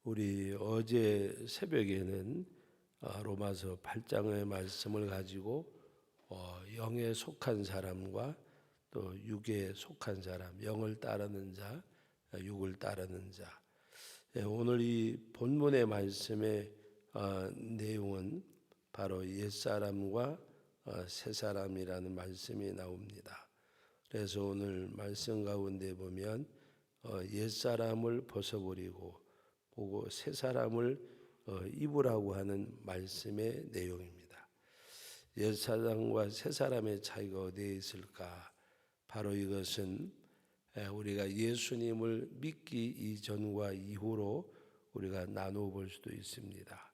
우리 어제 새벽에는 로마서 8장의 말씀을 가지고 영에 속한 사람과 또 육에 속한 사람, 영을 따르는 자, 육을 따르는 자. 오늘 이 본문의 말씀의 내용은 바로 옛사람과 새사람이라는 말씀이 나옵니다. 그래서 오늘 말씀 가운데 보면 옛사람을 벗어버리고 보고 새사람을 입으라고 하는 말씀의 내용입니다. 옛사람과 새사람의 차이가 어디에 있을까? 바로 이것은 우리가 예수님을 믿기 이전과 이후로 우리가 나누어 볼 수도 있습니다.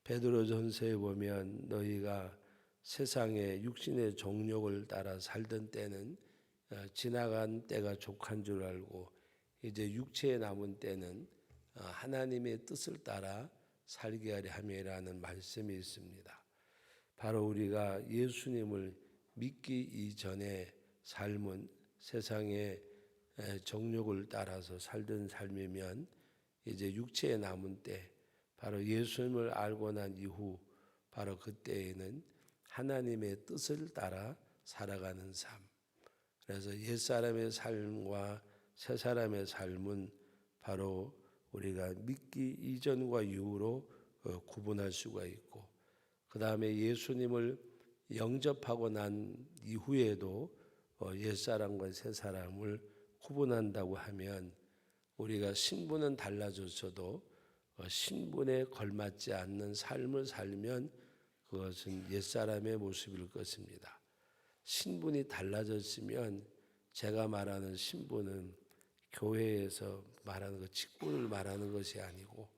베드로전서에 보면 너희가 세상의 육신의 정욕을 따라 살던 때는 지나간 때가 족한 줄 알고 이제 육체에 남은 때는 하나님의 뜻을 따라 살게 하려 함이라는 말씀이 있습니다. 바로 우리가 예수님을 믿기 이전의 삶은 세상의 정욕을 따라서 살던 삶이면 이제 육체에 남은 때 바로 예수님을 알고 난 이후 바로 그때에는 하나님의 뜻을 따라 살아가는 삶. 그래서 옛사람의 삶과 새사람의 삶은 바로 우리가 믿기 이전과 이후로 구분할 수가 있고, 그 다음에 예수님을 영접하고 난 이후에도 옛사람과 새사람을 구분한다고 하면 우리가 신분은 달라졌어도 신분에 걸맞지 않는 삶을 살면 그것은 옛사람의 모습일 것입니다. 신분이 달라졌으면 제가 말하는 신분은 교회에서 말하는 것, 직분을 말하는 것이 아니고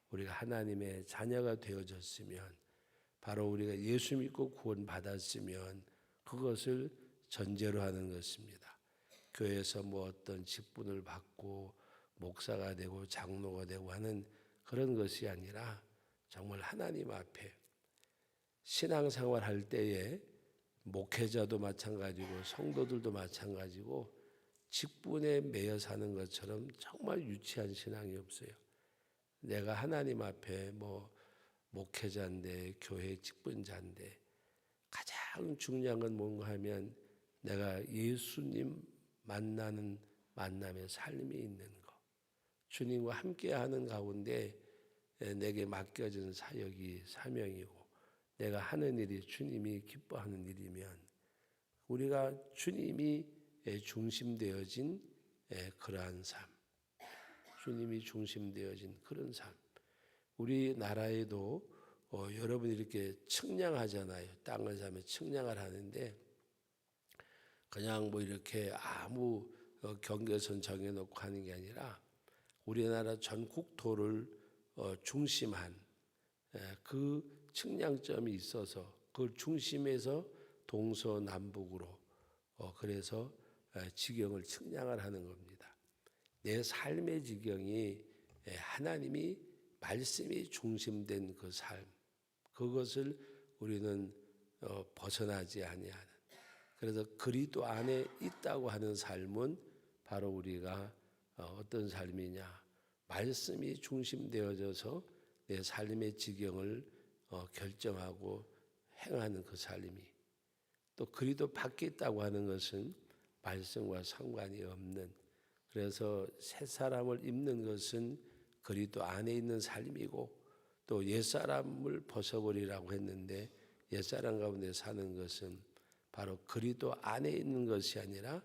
우리가 하나님의 자녀가 되어졌으면 바로 우리가 예수 믿고 구원 받았으면 그것을 전제로 하는 것입니다. 교회에서 뭐 어떤 직분을 받고 목사가 되고 장로가 되고 하는 그런 것이 아니라 정말 하나님 앞에 신앙생활 할 때에 목회자도 마찬가지고 성도들도 마찬가지고 직분에 매여 사는 것처럼 정말 유치한 신앙이 없어요. 내가 하나님 앞에 뭐 목회자인데 교회 직분자인데 가장 중요한 건 뭔가 하면 내가 예수님 만나는 만남의 삶이 있는 것, 주님과 함께하는 가운데 내게 맡겨진 사역이 사명이고 내가 하는 일이 주님이 기뻐하는 일이면 우리가 주님이 중심되어진 그러한 삶, 주님이 중심되어진 그런 삶. 우리나라에도 여러분이 이렇게 측량하잖아요. 땅을 사면 측량을 하는데 그냥 뭐 이렇게 아무 경계선 정해놓고 하는 게 아니라 우리나라 전 국토를 중심한 그 측량점이 있어서 그걸 중심에서 동서남북으로 그래서 지경을 측량을 하는 겁니다. 내 삶의 지경이 하나님이 말씀이 중심된 그 삶, 그것을 우리는 벗어나지 아니하는. 그래서 그리스도 안에 있다고 하는 삶은 바로 우리가 어떤 삶이냐, 말씀이 중심되어져서 내 삶의 지경을 결정하고 행하는 그 삶이, 또 그리스도 밖에 있다고 하는 것은 말씀과 상관이 없는, 그래서 새 사람을 입는 것은 그리스도 안에 있는 삶이고 또 옛사람을 벗어버리라고 했는데 옛사람 가운데 사는 것은 바로 그리스도 안에 있는 것이 아니라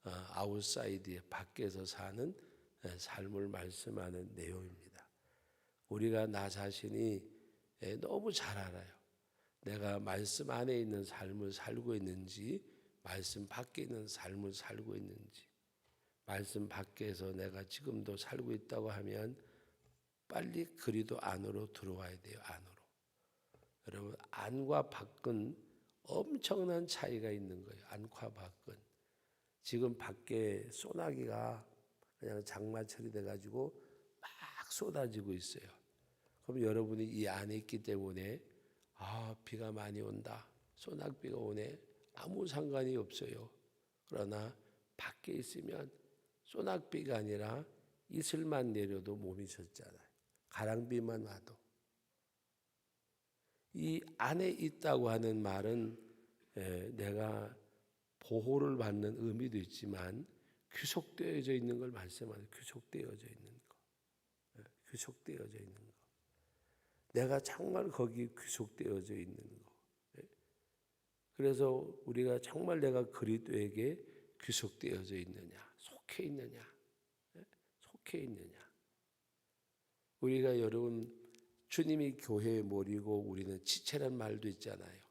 아웃사이드에 밖에서 사는 삶을 말씀하는 내용입니다. 우리가 나 자신이 너무 잘 알아요. 내가 말씀 안에 있는 삶을 살고 있는지 말씀 밖에 있는 삶을 살고 있는지. 말씀 밖에서 내가 지금도 살고 있다고 하면 빨리 그리스도 안으로 들어와야 돼요. 안으로. 여러분, 안과 밖은 엄청난 차이가 있는 거예요. 안과 밖은. 지금 밖에 소나기가 그냥 장마철이 돼가지고 막 쏟아지고 있어요. 그럼 여러분이 이 안에 있기 때문에 비가 많이 온다, 소낙비가 오네, 아무 상관이 없어요. 그러나 밖에 있으면 소낙비가 아니라 이슬만 내려도 몸이 젖잖아요. 가랑비만 와도. 이 안에 있다고 하는 말은 내가 보호를 받는 의미도 있지만 귀속되어져 있는 걸 말씀하는, 귀속되어져 있는 거. 귀속되어져 있는 거. 내가 정말 거기 귀속되어져 있는 거. 그래서 우리가 정말 내가 그리스도에게 귀속되어져 있느냐, 속해 있느냐, 속해 있느냐. 우리가 여러분 주님이 교회의 머리고 우리는 지체란 말도 있잖아요.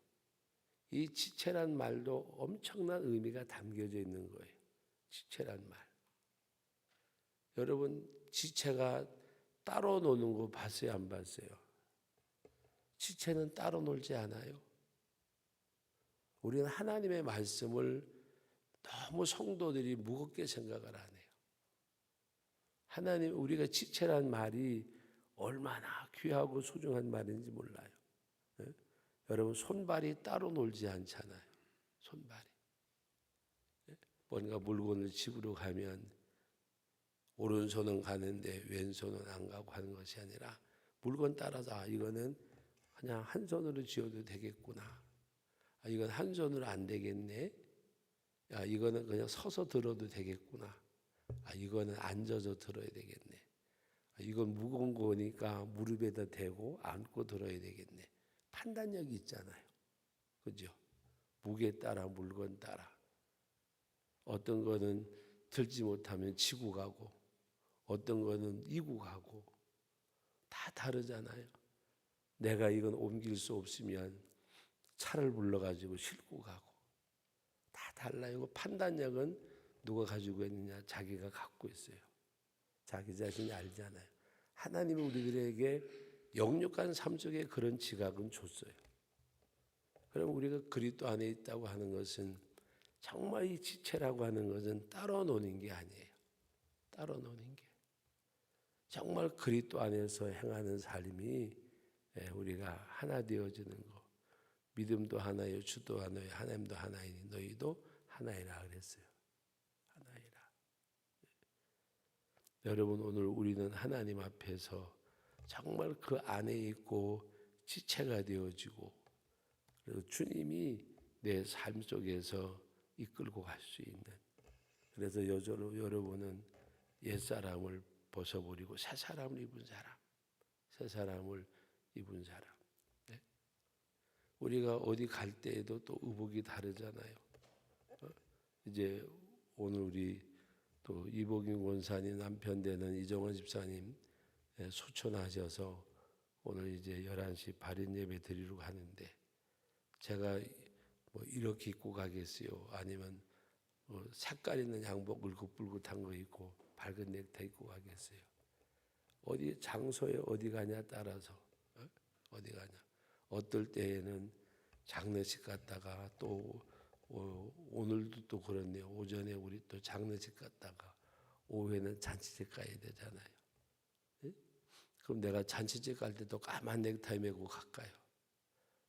이 지체란 말도 엄청난 의미가 담겨져 있는 거예요. 지체란 말. 여러분 지체가 따로 노는 거 봤어요, 안 봤어요? 지체는 따로 놀지 않아요. 우리는 하나님의 말씀을 너무 성도들이 무겁게 생각을 안 해요. 하나님, 우리가 지체란 말이 얼마나 귀하고 소중한 말인지 몰라요. 여러분 손발이 따로 놀지 않잖아요. 손발이. 뭔가 물건을 집으러 가면 오른손은 가는데 왼손은 안 가고 하는 것이 아니라 물건 따라서 이거는 그냥 한 손으로 쥐어도 되겠구나. 이건 한 손으로 안 되겠네. 이거는 그냥 서서 들어도 되겠구나. 이거는 앉아서 들어야 되겠네. 이건 무거운 거니까 무릎에다 대고 안고 들어야 되겠네. 판단력이 있잖아요. 그죠? 무게 따라 물건 따라. 어떤 거는 들지 못하면 지고 가고 어떤 거는 이고 가고 다 다르잖아요. 내가 이건 옮길 수 없으면 차를 불러가지고 싣고 가고 다 달라요. 판단력은 누가 가지고 있느냐? 자기가 갖고 있어요. 자기 자신이 알잖아요. 하나님은 우리들에게 영육간 삶 속에 그런 지각은 줬어요. 그럼 우리가 그리스도 안에 있다고 하는 것은 정말 이 지체라고 하는 것은 따로 노는 게 아니에요. 따로 노는 게. 정말 그리스도 안에서 행하는 삶이 우리가 하나 되어지는 거. 믿음도 하나요, 주도 하나요, 하나님도 하나이니 너희도 하나이라 그랬어요. 하나이라. 여러분 오늘 우리는 하나님 앞에서 정말 그 안에 있고 지체가 되어지고 그리고 주님이 내 삶 속에서 이끌고 갈 수 있는. 그래서 여러분은 옛사람을 벗어버리고 새 사람을 입은 사람. 새 사람을 입은 사람. 네? 우리가 어디 갈 때에도 또 의복이 다르잖아요. 이제 오늘 우리 또 이복인 권사님 남편 되는 이정원 집사님 소천하셔서 오늘 이제 11시 발인 예배 드리려고 하는데 제가 뭐 이렇게 입고 가겠어요? 아니면 색깔 있는 양복 울긋불긋한 거 입고 밝은 넥타이 입고 가겠어요? 어디 장소에 어디 가냐 따라서 어디 가냐. 어떨 때에는 장례식 갔다가 또 오늘도 또 그렇네요. 오전에 우리 또 장례식 갔다가 오후에는 잔치집 가야 되잖아요. 네? 그럼 내가 잔치집 갈 때도 까만 넥타이 메고 갈까요?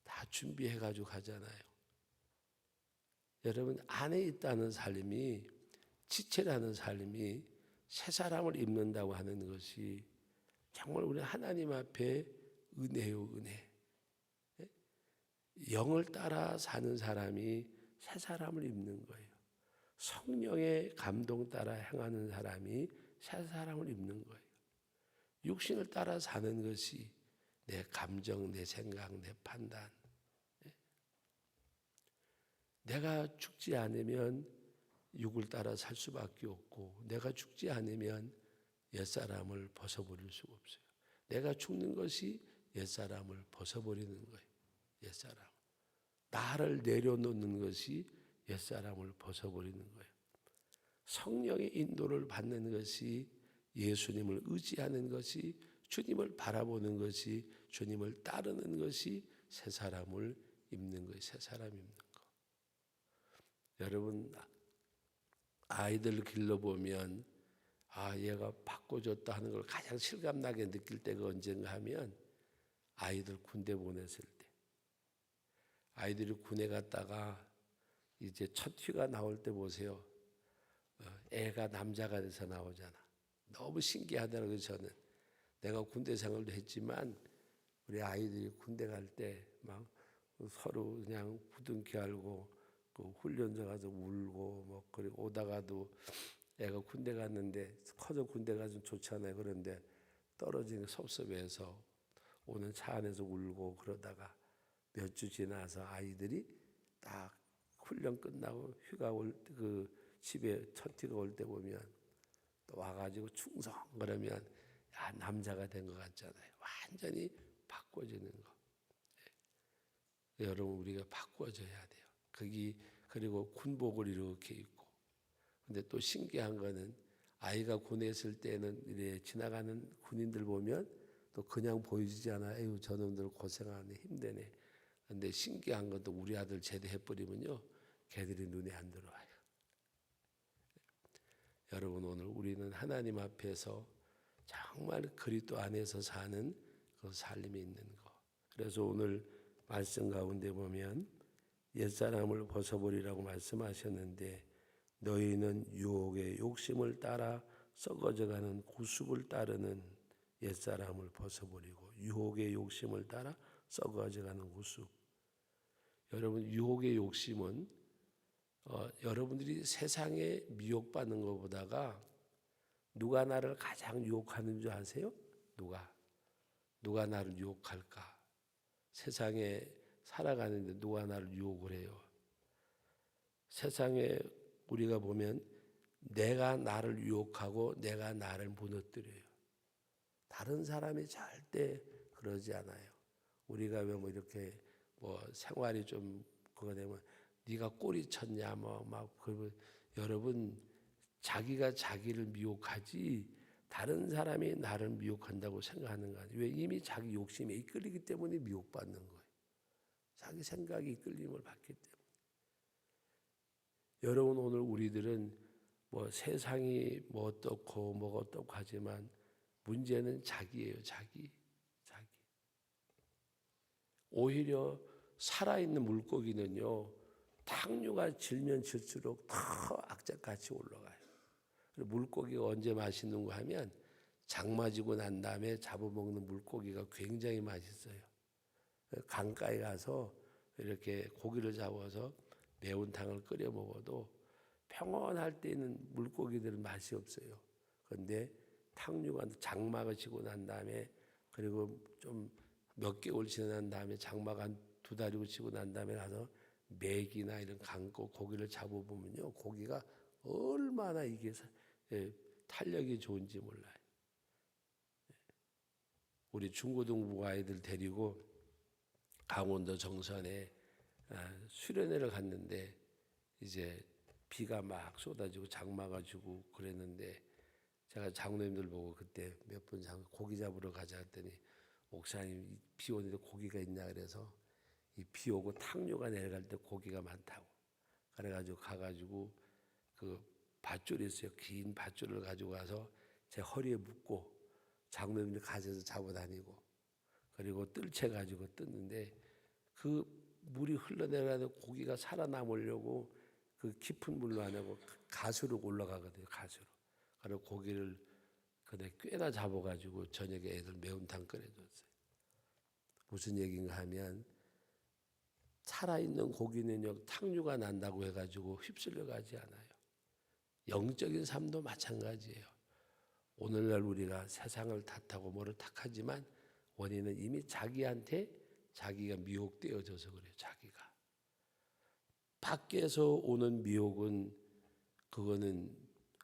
다 준비해가지고 가잖아요. 여러분 안에 있다는 삶이 지체라는 삶이 새 사람을 입는다고 하는 것이 정말 우리 하나님 앞에 은혜요 은혜. 영을 따라 사는 사람이 새 사람을 입는 거예요. 성령의 감동 따라 행하는 사람이 새 사람을 입는 거예요. 육신을 따라 사는 것이 내 감정, 내 생각, 내 판단. 내가 죽지 않으면 육을 따라 살 수밖에 없고 내가 죽지 않으면 옛사람을 벗어버릴 수가 없어요. 내가 죽는 것이 옛사람을 벗어버리는 거예요. 옛사람. 나를 내려놓는 것이 옛사람을 벗어버리는 거예요. 성령의 인도를 받는 것이 예수님을 의지하는 것이 주님을 바라보는 것이 주님을 따르는 것이 새 사람을 입는 거예요. 새 사람 입는 거. 여러분 아이들 길러보면 얘가 바꿔줬다 하는 걸 가장 실감나게 느낄 때가 언젠가 하면 아이들 군대 보냈을 때 아이들이 군에 갔다가 이제 첫 휴가 나올 때 보세요. 애가 남자가 돼서 나오잖아. 너무 신기하더라고요 저는. 내가 군대 생활도 했지만 우리 아이들이 군대 갈 때 막 서로 그냥 부둥켜 알고 그 훈련소 가서 울고 뭐 그리고 오다가도 애가 군대 갔는데 커서 군대 가서 좋잖아요. 그런데 떨어지는 게 섭섭해서 오는 차 안에서 울고 그러다가 몇 주 지나서 아이들이 딱 훈련 끝나고 휴가 올 그 집에 첫 휴가 올 때 보면 또 와가지고 충성 그러면 야 남자가 된 것 같잖아요. 완전히 바꿔지는 거. 여러분 우리가 바꿔줘야 돼요. 거기 그리고 군복을 이렇게 입고. 근데 또 신기한 거는 아이가 군에 있을 때는 이래 지나가는 군인들 보면 또 그냥 보이지 않아. 에휴 저놈들 고생하네 힘드네. 근데 신기한 것도 우리 아들 제대해버리면요 걔들이 눈에 안 들어와요. 여러분 오늘 우리는 하나님 앞에서 정말 그리스도 안에서 사는 그 삶이 있는 거. 그래서 오늘 말씀 가운데 보면 옛사람을 벗어버리라고 말씀하셨는데 너희는 유혹의 욕심을 따라 썩어져가는 구습을 따르는 옛사람을 벗어버리고 유혹의 욕심을 따라 썩어져가는 구습. 여러분 유혹의 욕심은 여러분들이 세상에 미혹받는 것보다가 누가 나를 가장 유혹하는 줄 아세요? 누가 나를 유혹할까? 세상에 살아가는데 누가 나를 유혹을 해요? 세상에 우리가 보면 내가 나를 유혹하고 내가 나를 무너뜨려요. 다른 사람이 절대 그러지 않아요. 우리가 왜 뭐 이렇게 뭐 생활이 좀 그거 되면 네가 꼬리 쳤냐 뭐 막 그러면 여러분 자기가 자기를 미혹하지 다른 사람이 나를 미혹한다고 생각하는 거 아니에요. 왜 이미 자기 욕심에 이끌리기 때문에 미혹받는 거예요. 자기 생각이 이끌림을 받기 때문에. 여러분 오늘 우리들은 뭐 세상이 뭐 어떻고 뭐가 어떻고 하지만 문제는 자기예요. 자기. 오히려 살아있는 물고기는요. 탕류가 질면 질수록 더 악착같이 올라가요. 물고기가 언제 맛있는 거 하면 장마지고 난 다음에 잡아먹는 물고기가 굉장히 맛있어요. 강가에 가서 이렇게 고기를 잡아서 매운탕을 끓여 먹어도 평온할 때는 물고기들은 맛이 없어요. 그런데 탕류가 장마가 지고 난 다음에 그리고 좀 몇 개월 지난 다음에 장마가 한 2달이고 지고 난 다음에 가서 맥이나 이런 강고 고기를 잡아보면요. 고기가 얼마나 이게 탄력이 좋은지 몰라요. 우리 중고등부 아이들 데리고 강원도 정선에 수련회를 갔는데 이제 비가 막 쏟아지고 장마가 지고 그랬는데 제가 장로님들 보고 그때 몇 분 고기 잡으러 가자 했더니 목사님 비 오는데 고기가 있냐 그래서 이 비 오고 탕류가 내려갈 때 고기가 많다고 그래가지고 가가지고 그 밧줄이 있어요. 긴 밧줄을 가지고 가서 제 허리에 묶고 장로님들 가져서 잡아다니고 그리고 뜰채 가지고 뜯는데 그 물이 흘러내려가는 고기가 살아남으려고 그 깊은 물로 안 하고 가수로 올라가거든요. 가수로. 그리고 고기를 그때 꽤나 잡아가지고 저녁에 애들 매운탕 끓여줬어요. 무슨 얘기인가 하면 살아있는 고기는요 탕류가 난다고 해가지고 휩쓸려 가지 않아요. 영적인 삶도 마찬가지예요. 오늘날 우리가 세상을 탓하고 뭐를 탓하지만 원인은 이미 자기한테 자기가 미혹되어져서 그래요. 자기가. 밖에서 오는 미혹은 그거는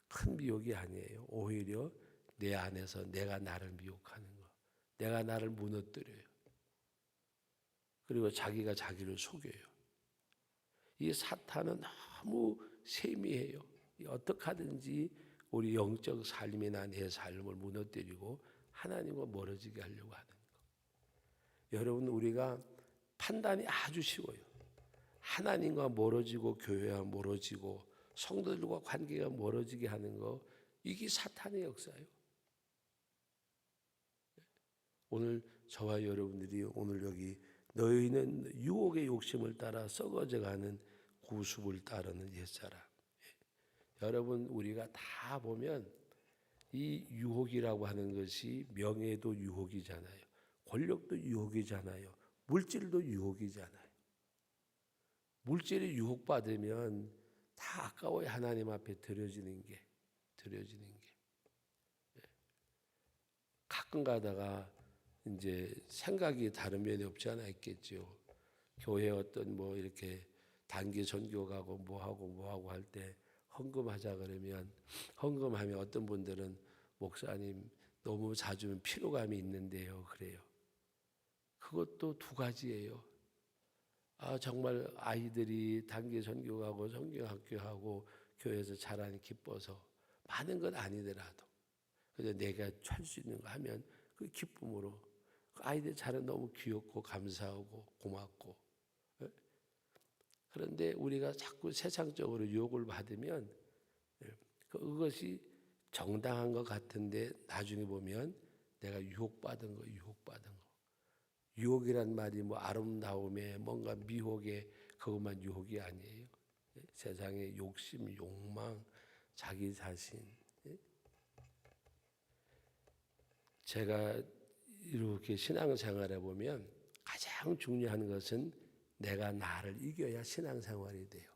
큰 미혹이 아니에요. 오히려 내 안에서 내가 나를 미혹하는 거. 내가 나를 무너뜨려요. 그리고 자기가 자기를 속여요. 이 사탄은 너무 세미해요. 어떻게 하든지 우리 영적 삶이나 내 삶을 무너뜨리고 하나님과 멀어지게 하려고 하는 거. 여러분 우리가 판단이 아주 쉬워요. 하나님과 멀어지고 교회와 멀어지고 성도들과 관계가 멀어지게 하는 거 이게 사탄의 역사예요. 오늘 저와 여러분들이 오늘 여기 너희는 유혹의 욕심을 따라 썩어져가는 구습을 따르는 옛사람. 여러분 우리가 다 보면 이 유혹이라고 하는 것이 명예도 유혹이잖아요. 권력도 유혹이잖아요. 물질도 유혹이잖아요. 물질이 유혹받으면 다 아까워요. 하나님 앞에 드려지는 게. 가끔 가다가 이제 생각이 다른 면이 없지 않아 있겠죠. 교회 어떤 뭐 이렇게 단기 전교 가고 뭐 하고 할 때 헌금하자 그러면 헌금하면 어떤 분들은 목사님 너무 자주 피로감이 있는데요. 그래요. 그것도 두 가지예요. 정말 아이들이 단기 전교 가고 성경학교 하고 교회에서 자라니 기뻐서 많은 건 아니더라도 그래서 내가 할 수 있는 거 하면 그 기쁨으로 아이들 자라는 너무 귀엽고 감사하고 고맙고. 그런데 우리가 자꾸 세상적으로 유혹을 받으면 그것이 정당한 것 같은데 나중에 보면 내가 유혹받은 거. 유혹이란 말이 뭐 아름다움에 뭔가 미혹에 그것만 유혹이 아니에요. 세상의 욕심, 욕망, 자기 자신. 제가 이렇게 신앙생활에 보면 가장 중요한 것은 내가 나를 이겨야 신앙생활이 돼요.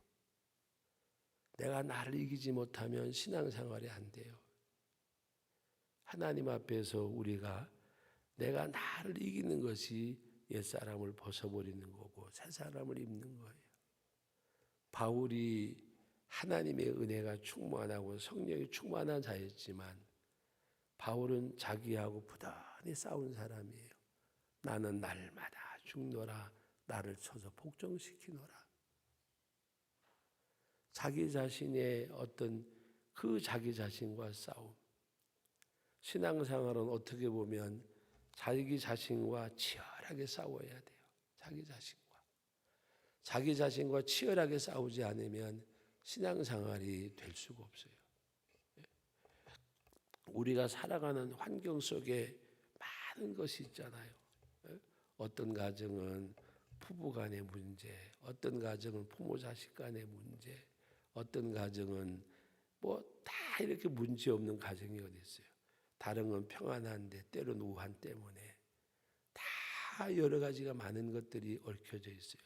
내가 나를 이기지 못하면 신앙생활이 안 돼요. 하나님 앞에서 우리가 내가 나를 이기는 것이 옛사람을 벗어버리는 거고 새 사람을 입는 거예요. 바울이 하나님의 은혜가 충만하고 성령이 충만한 자였지만 바울은 자기하고 부단히 싸운 사람이에요. 나는 날마다 죽노라 나를 쳐서 복종시키노라. 자기 자신의 어떤 그 자기 자신과 싸움. 신앙생활은 어떻게 보면 자기 자신과 치열하게 싸워야 돼요. 자기 자신과 치열하게 싸우지 않으면 신앙생활이 될 수가 없어요. 우리가 살아가는 환경 속에 많은 것이 있잖아요. 어떤 가정은 부부 간의 문제, 어떤 가정은 부모 자식 간의 문제, 어떤 가정은 뭐 다 이렇게 문제 없는 가정이 어디 있어요. 다른 건 평안한데 때로는 우한 때문에 다 여러 가지가 많은 것들이 얽혀져 있어요.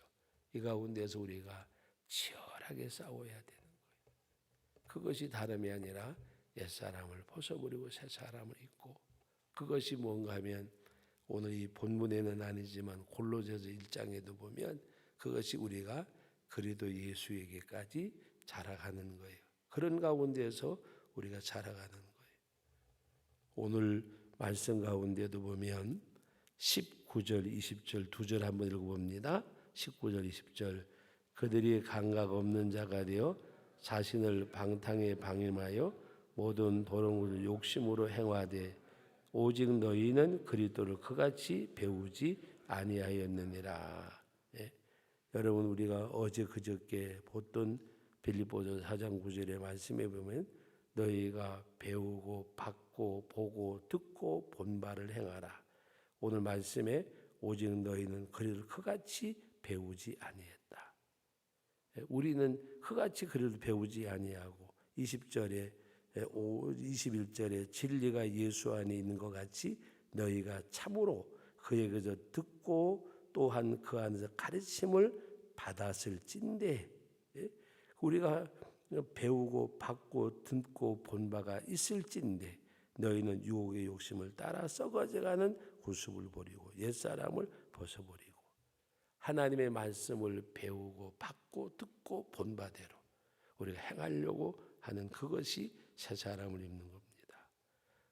이 가운데서 우리가 치열하게 싸워야 되는 거예요. 그것이 다름이 아니라 옛사람을 벗어버리고 새 사람을 입고, 그것이 뭔가 하면 오늘 이 본문에는 아니지만 골로새서 1장에도 보면 그것이 우리가 그리스도 예수에게까지 자라가는 거예요. 그런 가운데서 우리가 자라가는 거예요. 오늘 말씀 가운데도 보면 19절 20절 두 절 한번 읽어봅니다. 19절 20절 그들이 감각 없는 자가 되어 자신을 방탕에 방임하여 모든 도롱을 욕심으로 행하되 오직 너희는 그리스도를 그같이 배우지 아니하였느니라. 여러분 우리가 어제 그저께 보던 빌립보서 4장 9절의 말씀에 보면 너희가 배우고 받고 보고 듣고 본 바를 행하라. 오늘 말씀에 오직 너희는 그리스도를 그같이 배우지 아니했다. 우리는 그같이 그리스도를 배우지 아니하고 20절에 21절에 진리가 예수 안에 있는 것 같이 너희가 참으로 그에게서 듣고 또한 그 안에서 가르침을 받았을진데, 우리가 배우고 받고 듣고 본 바가 있을진데 너희는 유혹의 욕심을 따라 썩어져가는 구습을 버리고 옛사람을 벗어버리고 하나님의 말씀을 배우고 받고 듣고 본 바대로 우리가 행하려고 하는 그것이 새 사람을 입는 겁니다.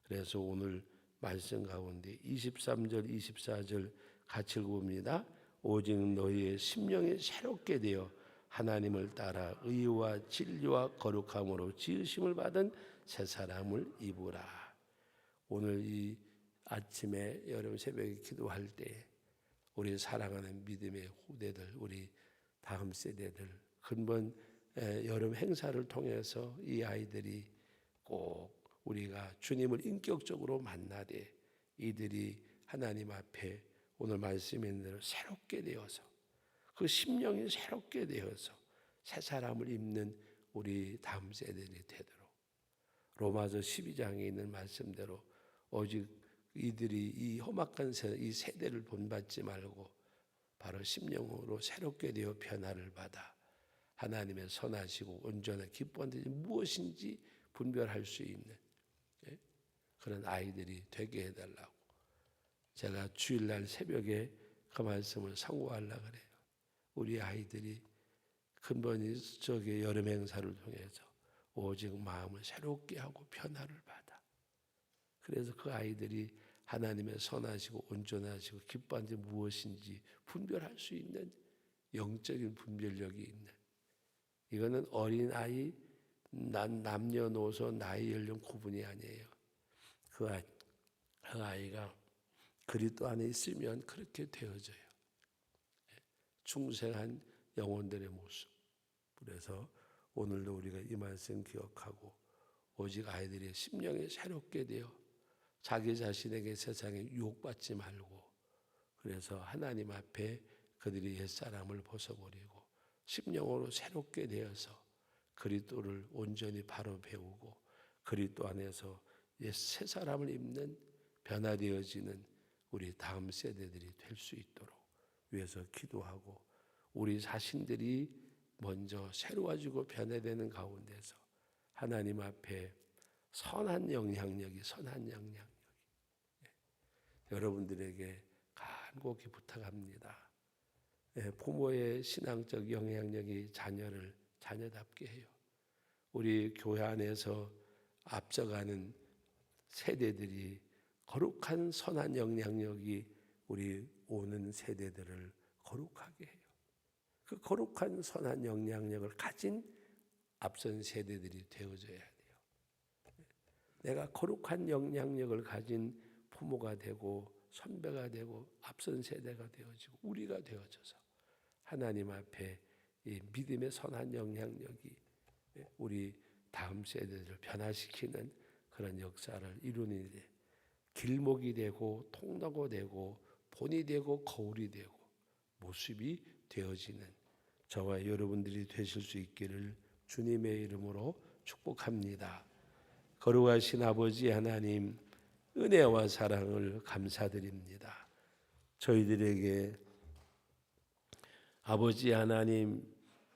그래서 오늘 말씀 가운데 23절 24절 같이 읽어봅니다. 오직 너희의 심령이 새롭게 되어 하나님을 따라 의와 진리와 거룩함으로 지으심을 받은 새 사람을 입으라. 오늘 이 아침에 여러분 새벽에 기도할 때 우리 사랑하는 믿음의 후대들, 우리 다음 세대들, 근본 여름 행사를 통해서 이 아이들이 꼭 우리가 주님을 인격적으로 만나되 이들이 하나님 앞에 오늘 말씀에 있는 대로 새롭게 되어서 그 심령이 새롭게 되어서 새 사람을 입는 우리 다음 세대들이 되도록 로마서 12장에 있는 말씀대로 오직 이들이 이 험악한 이 세대를 본받지 말고 바로 심령으로 새롭게 되어 변화를 받아 하나님의 선하시고 온전한 기뻐하는 뜻이 무엇인지 분별할 수 있는 그런 아이들이 되게 해달라고 제가 주일날 새벽에 그 말씀을 상고하려고 그래요. 우리 아이들이 근본이 저기 여름 행사를 통해서 오직 마음을 새롭게 하고 변화를 받아. 그래서 그 아이들이 하나님의 선하시고 온전하시고 기뻐하는 게 무엇인지 분별할 수 있는 영적인 분별력이 있는, 이거는 어린아이, 남녀노소, 나이, 연령 구분이 아니에요. 그 아이가 그리스도 안에 있으면 그렇게 되어져요. 충성한 영혼들의 모습. 그래서 오늘도 우리가 이 말씀 기억하고 오직 아이들의 심령이 새롭게 되어 자기 자신에게 세상에 유혹받지 말고, 그래서 하나님 앞에 그들이 옛사람을 벗어버리고 심령으로 새롭게 되어서 그리스도를 온전히 바로 배우고 그리스도 안에서 옛 새 사람을 입는 변화되어지는 우리 다음 세대들이 될 수 있도록 위해서 기도하고, 우리 자신들이 먼저 새로워지고 변화되는 가운데서 하나님 앞에 선한 영향력이 여러분들에게 간곡히 부탁합니다. 부모의 신앙적 영향력이 자녀를 자녀답게 해요. 우리 교회 안에서 앞서가는 세대들이 거룩한 선한 영향력이 우리 오는 세대들을 거룩하게 해요. 그 거룩한 선한 영향력을 가진 앞선 세대들이 되어져야 돼요. 내가 거룩한 영향력을 가진 부모가 되고 선배가 되고 앞선 세대가 되어지고 우리가 되어져서 하나님 앞에 이 믿음의 선한 영향력이 우리 다음 세대들을 변화시키는 그런 역사를 이루는 일에 길목이 되고 통로가 되고 본이 되고 거울이 되고 모습이 되어지는 저와 여러분들이 되실 수 있기를 주님의 이름으로 축복합니다. 거룩하신 아버지 하나님, 은혜와 사랑을 감사드립니다. 저희들에게 아버지 하나님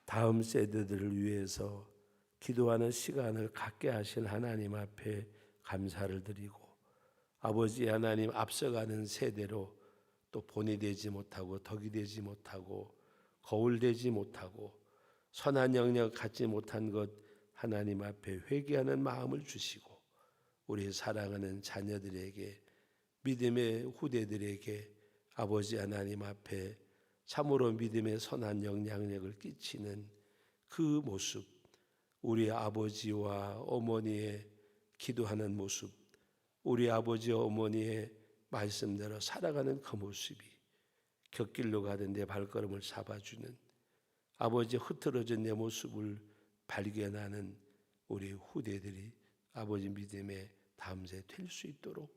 다음 세대들을 위해서 기도하는 시간을 갖게 하신 하나님 앞에 감사를 드리고, 아버지 하나님 앞서가는 세대로 또 본이 되지 못하고 덕이 되지 못하고 거울 되지 못하고 선한 영역 갖지 못한 것 하나님 앞에 회개하는 마음을 주시고, 우리 사랑하는 자녀들에게 믿음의 후대들에게 아버지 하나님 앞에 참으로 믿음의 선한 영향력을 끼치는 그 모습, 우리 아버지와 어머니의 기도하는 모습, 우리 아버지와 어머니의 말씀대로 살아가는 그 모습이 곁길로 가던 내 발걸음을 잡아주는, 아버지 흐트러진 내 모습을 발견하는 우리 후대들이 아버지 믿음의 다음세 될 수 있도록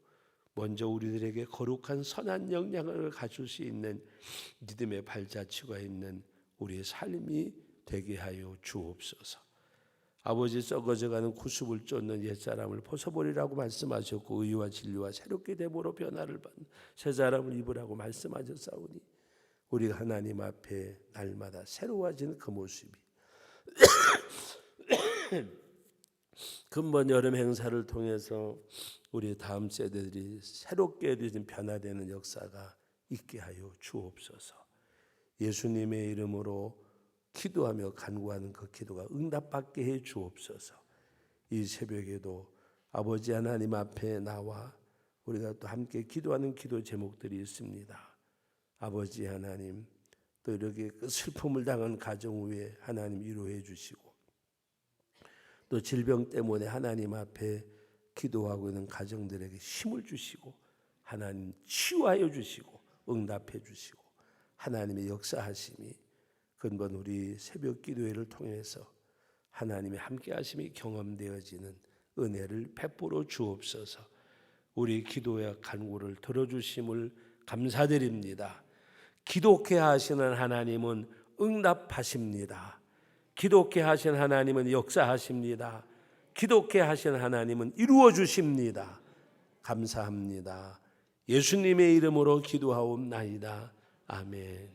먼저 우리들에게 거룩한 선한 영향을 가질 수 있는 믿음의 발자취가 있는 우리의 삶이 되게 하여 주옵소서. 아버지 썩어져가는 구습을 쫓는 옛사람을 벗어버리라고 말씀하셨고 의와 진리와 새롭게 됨으로 변화를 받는 새 사람을 입으라고 말씀하셨사오니 우리가 하나님 앞에 날마다 새로워지는 그 모습이 근본 여름 행사를 통해서 우리 다음 세대들이 새롭게 되어진 변화되는 역사가 있게 하여 주옵소서. 예수님의 이름으로 기도하며 간구하는 그 기도가 응답받게 해 주옵소서. 이 새벽에도 아버지 하나님 앞에 나와 우리가 또 함께 기도하는 기도 제목들이 있습니다. 아버지 하나님, 또 이렇게 그 슬픔을 당한 가정 위에 하나님 위로해 주시고, 또 질병 때문에 하나님 앞에 기도하고 있는 가정들에게 힘을 주시고 하나님 치유하여 주시고 응답해 주시고 하나님의 역사하심이 근본 우리 새벽 기도회를 통해서 하나님의 함께하심이 경험되어지는 은혜를 베풀어 주옵소서. 우리 기도와 간구를 들어주심을 감사드립니다. 기독케 하시는 하나님은 응답하십니다. 기독케 하신 하나님은 역사하십니다. 기독케 하신 하나님은 이루어 주십니다. 감사합니다. 예수님의 이름으로 기도하옵나이다. 아멘.